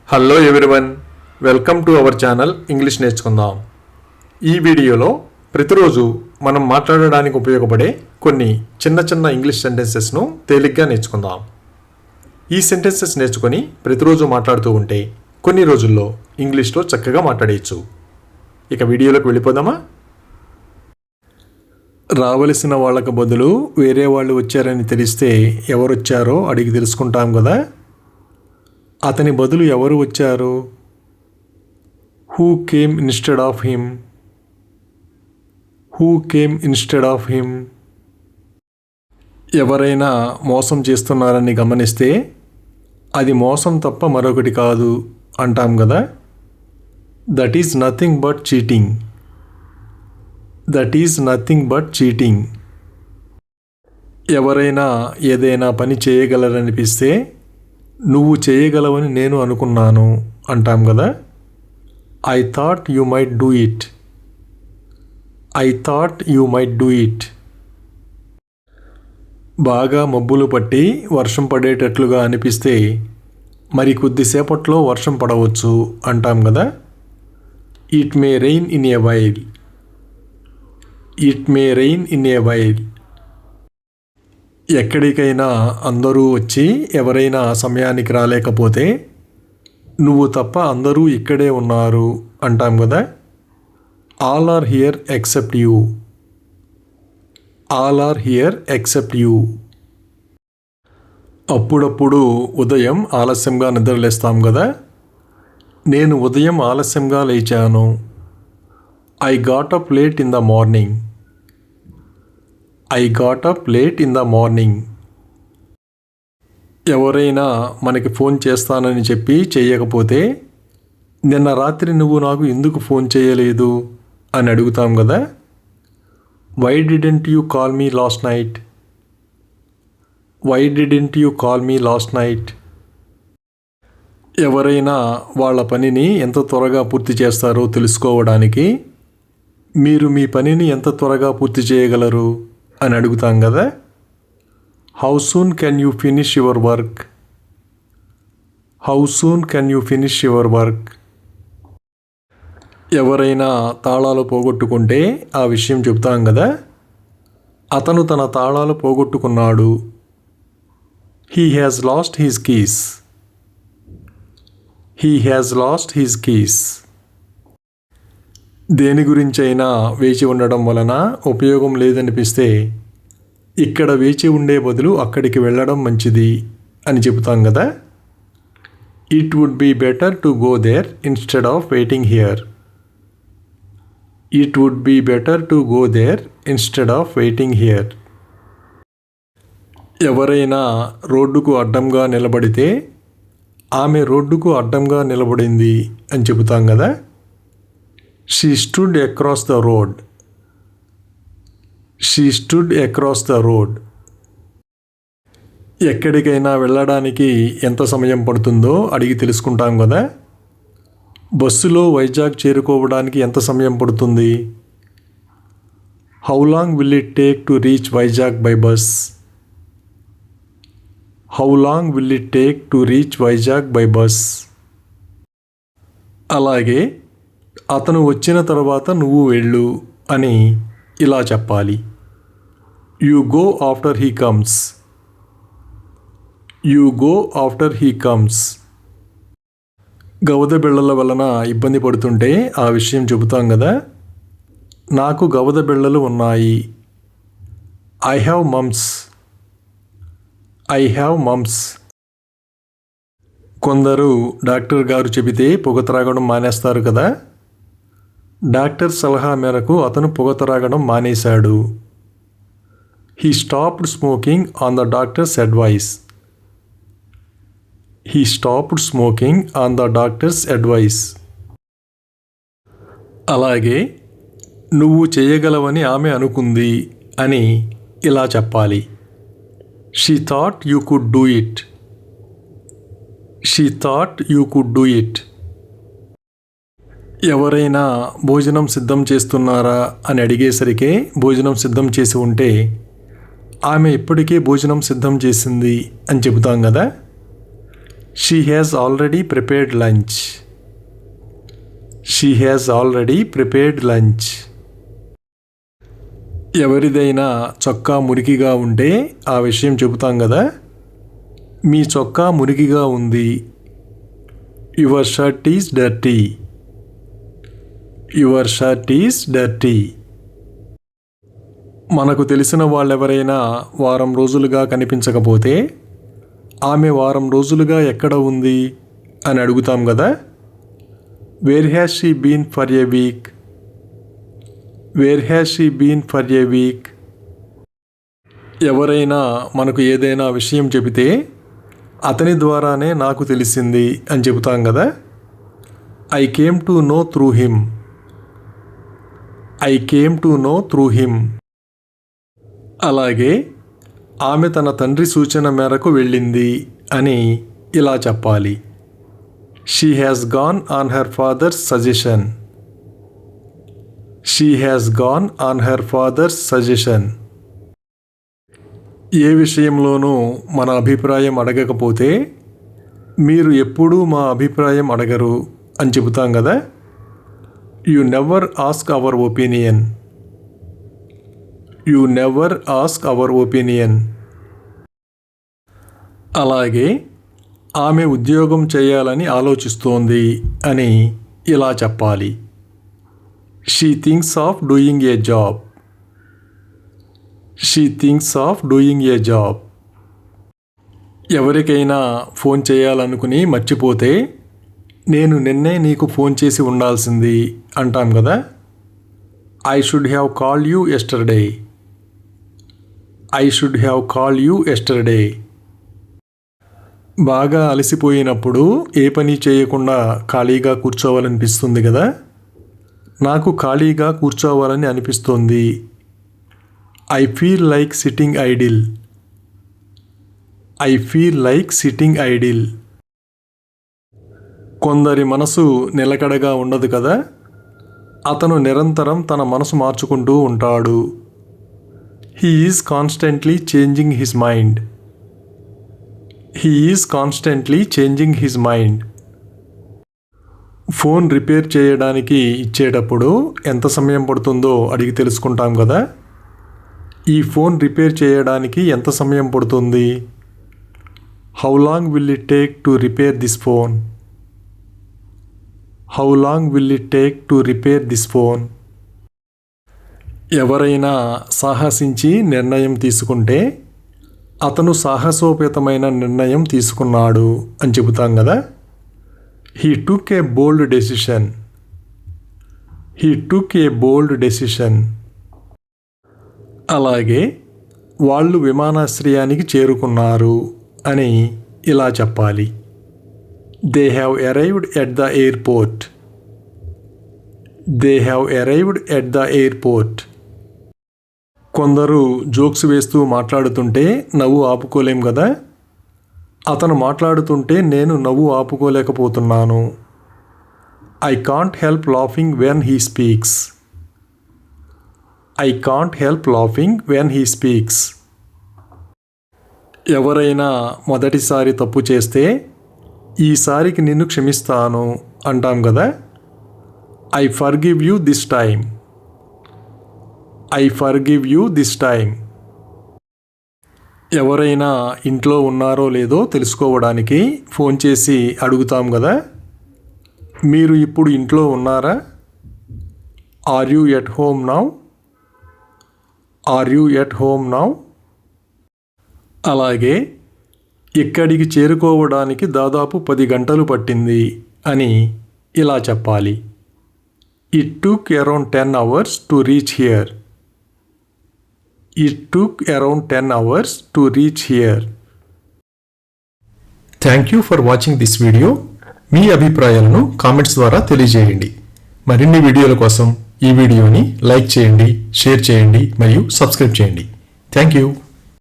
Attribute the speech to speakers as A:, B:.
A: Hello everyone, welcome to our channel English నేర్చుకుందాం. ఈ వీడియోలో ప్రతిరోజు మనం మాట్లాడడానికి ఉపయోగపడే కొన్ని చిన్న చిన్న ఇంగ్లీష్ సెంటెన్సెస్ను తేలిగ్గా నేర్చుకుందాం. ఈ సెంటెన్సెస్ నేర్చుకొని ప్రతిరోజు మాట్లాడుతూ ఉంటే కొన్ని రోజుల్లో ఇంగ్లీష్లో చక్కగా మాట్లాడేయచ్చు. ఇక వీడియోలోకి వెళ్ళిపోదామా? రావలసిన వాళ్ళకు బదులు వేరే వాళ్ళు వచ్చారని తెలిస్తే ఎవరొచ్చారో అడిగి తెలుసుకుంటాం కదా. అతని బదులు ఎవరు వచ్చారు? Who came instead of him? Who came instead of him? ఎవరైనా మోసం చేస్తున్నారని గమనిస్తే అది మోసం తప్ప మరొకటి కాదు అంటాం కదా. That is nothing but cheating. That is nothing but cheating. ఎవరైనా ఏదైనా పని చేయగలరనిపిస్తే నువ్వు చేయగలవని నేను అనుకున్నాను అంటాం కదా. I thought you might do it. I thought you might do it. బాగా మబ్బులు పట్టి వర్షం పడేటట్లుగా అనిపిస్తే మరి కొద్దిసేపట్లో వర్షం పడవచ్చు అంటాం కదా. It may rain in a while. It may rain in a while. ఎక్కడికైనా అందరూ వచ్చి ఎవరైనా సమయానికి రాలేకపోతే నువ్వు తప్ప అందరూ ఇక్కడే ఉన్నారు అంటాం కదా. All are here except you. All are here except you. అప్పుడప్పుడు ఉదయం ఆలస్యంగా నిద్రలేస్తాం కదా. నేను ఉదయం ఆలస్యంగా లేచాను. I got up late in the morning. I got up late in the morning. ఎవరైనా మనకి ఫోన్ చేస్తానని చెప్పి చేయకపోతే నిన్న రాత్రి నువ్వు నాకు ఎందుకు ఫోన్ చేయలేదు అని అడుగుతాం కదా. Why didn't you call me last night? Why didn't you call me last night? ఎవరైనా వాళ్ళ పనిని ఎంత త్వరగా పూర్తి చేస్తారో తెలుసుకోవడానికి మీరు మీ పనిని ఎంత త్వరగా పూర్తి చేయగలరు అని అడుగుతాం కదా. How soon can you finish your work? How soon can you finish your work? ఎవరైనా తాళాలు పోగొట్టుకుంటే ఆ విషయం చెప్తాం కదా. అతను తన తాళాలు పోగొట్టుకున్నాడు. He has lost his keys. He has lost his keys. దేని గురించైనా వేచి ఉండడం వలన ఉపయోగం లేదనిపిస్తే ఇక్కడ వేచి ఉండే బదులు అక్కడికి వెళ్ళడం మంచిది అని చెబుతాం కదా. It would be better to go there instead of waiting here. It would be better to go there instead of waiting here. ఎవరైనా రోడ్డుకు అడ్డంగా నిలబడితే ఆమె రోడ్డుకు అడ్డంగా నిలబడింది అని చెబుతాం కదా. She stood across the road. She stood across the road. ఎక్కడికైనా వెళ్ళడానికి ఎంత సమయం పడుతుందో అడిగి తెలుసుకుంటాం కదా. బస్సులో వైజాగ్ చేరుకోవడానికి ఎంత సమయం పడుతుంది? How long will it take to reach Vizag by bus? How long will it take to reach Vizag by bus? అలాగే అతను వచ్చిన తర్వాత నువ్వు వెళ్ళు అని ఇలా చెప్పాలి. You go after he comes. You go after he comes. గవద బిళ్ళల వలన ఇబ్బంది పడుతుంటే ఆ విషయం చెబుతాం కదా. నాకు గవద బిళ్ళలు ఉన్నాయి. I have mumps. I have mumps. కొందరు డాక్టర్ గారు చెబితే పొగ త్రాగడం మానేస్తారు కదా. డాక్టర్ సలహా మేరకు అతను పొగ త్రాగడం మానేశాడు. He stopped smoking on the doctors advice. He stopped smoking on the doctors advice. అలాగే నువ్వు చేయగలవని ఆమె అనుకుంది అని ఇలా చెప్పాలి. She thought you could do it. She thought you could do it. ఎవరైనా భోజనం సిద్ధం చేస్తున్నారా అని అడిగేసరికే భోజనం సిద్ధం చేసి ఉంటే ఆమె ఇప్పటికే భోజనం సిద్ధం చేసింది అని చెబుతాం కదా. She has already prepared lunch. She has already prepared lunch. ఎవరిదైనా చొక్కా మురికిగా ఉంటే ఆ విషయం చెబుతాం కదా. మీ చొక్కా మురికిగా ఉంది. Your shirt is dirty. Your shirt is dirty. మనకు తెలిసిన వాళ్ళెవరైనా వారం రోజులుగా కనిపించకపోతే ఆమె వారం రోజులుగా ఎక్కడ ఉంది అని అడుగుతాం కదా. Where has she been for a week. Where has she been for a week. ఎవరైనా మనకు ఏదైనా విషయం చెబితే అతని ద్వారానే నాకు తెలిసింది అని చెబుతాం కదా. I came to know through him. I came to know through him. అలాగే ఆమె తన తండ్రి సూచన మేరకు వెళ్ళింది అని ఇలా చెప్పాలి. She has gone on her father's suggestion. She has gone on her father's suggestion. ఏ విషయంలోనూ మన అభిప్రాయం అడగకపోతే మీరు ఎప్పుడూ మా అభిప్రాయం అడగరు అని చెబుతాం కదా. You never ask our opinion. You never ask our opinion. అలాగే ఆమె ఉద్యోగం చేయాలని ఆలోచిస్తోంది అని ఇలా చెప్పాలి. She thinks of doing a job. She thinks of doing a job. ఎవరికైనా ఫోన్ చేయాలనుకుని మర్చిపోతే నేను నిన్నే నీకు ఫోన్ చేసి ఉండాల్సింది అంటాం కదా. I should have called you yesterday. I should have called you yesterday. బాగా అలసిపోయినప్పుడు ఏ పని చేయకుండా ఖాళీగా కూర్చోవాలనిపిస్తుంది కదా. నాకు ఖాళీగా కూర్చోవాలని అనిపిస్తోంది. I feel like sitting idle. I feel like sitting idle. కొందరి మనసు నిలకడగా ఉండదు కదా. అతను నిరంతరం తన మనసు మార్చుకుంటూ ఉంటాడు. He is constantly changing his mind. He is constantly changing his mind. Phone repair చేయడానికి ఇచ్చేటప్పుడు ఎంత సమయం పడుతుందో అడిగి తెలుసుకుంటాం కదా. ఈ ఫోన్ రిపేర్ చేయడానికి ఎంత సమయం పడుతుంది. How long will it take to repair this phone. How long will it take to repair this phone. ఎవరైనా సాహసించి నిర్ణయం తీసుకుంటే అతను సాహసోపేతమైన నిర్ణయం తీసుకున్నాడు అని చెబుతాం కదా. He took A bold decision. He took A bold decision. అలాగే వాళ్ళు విమానాశ్రయానికి చేరుకున్నారు అని ఇలా చెప్పాలి. They have arrived at the airport. They have arrived at the airport. కొందరు జోక్స్ వేస్తూ మాట్లాడుతుంటే నవ్వు ఆపుకోలేం కదా. అతను మాట్లాడుతుంటే నేను నవ్వు ఆపుకోలేకపోతున్నాను. I can't help laughing when he speaks. I can't help laughing when he speaks. ఎవరైనా మొదటిసారి తప్పు చేస్తే ఈసారికి నిన్ను క్షమిస్తాను అంటాం కదా. I forgive you this time. I forgive you this time. ఎవరైనా ఇంట్లో ఉన్నారో లేదో తెలుసుకోవడానికి ఫోన్ చేసి అడుగుతాం కదా. మీరు ఇప్పుడు ఇంట్లో ఉన్నారా. Are you at home now. Are you at home now. అలాగే ఇక్కడికి చేరుకోవడానికి దాదాపు 10 గంటలు పట్టింది అని ఇలా చెప్పాలి. It took around 10 hours to reach here. It took around 10 hours to reach here. Thank you for watching this video. మీ అభిప్రాయాలను కామెంట్స్ ద్వారా తెలియజేయండి. మరిన్ని వీడియోల కోసం ఈ వీడియోని లైక్ చేయండి, షేర్ చేయండి మరియు సబ్స్క్రైబ్ చేయండి. Thank you.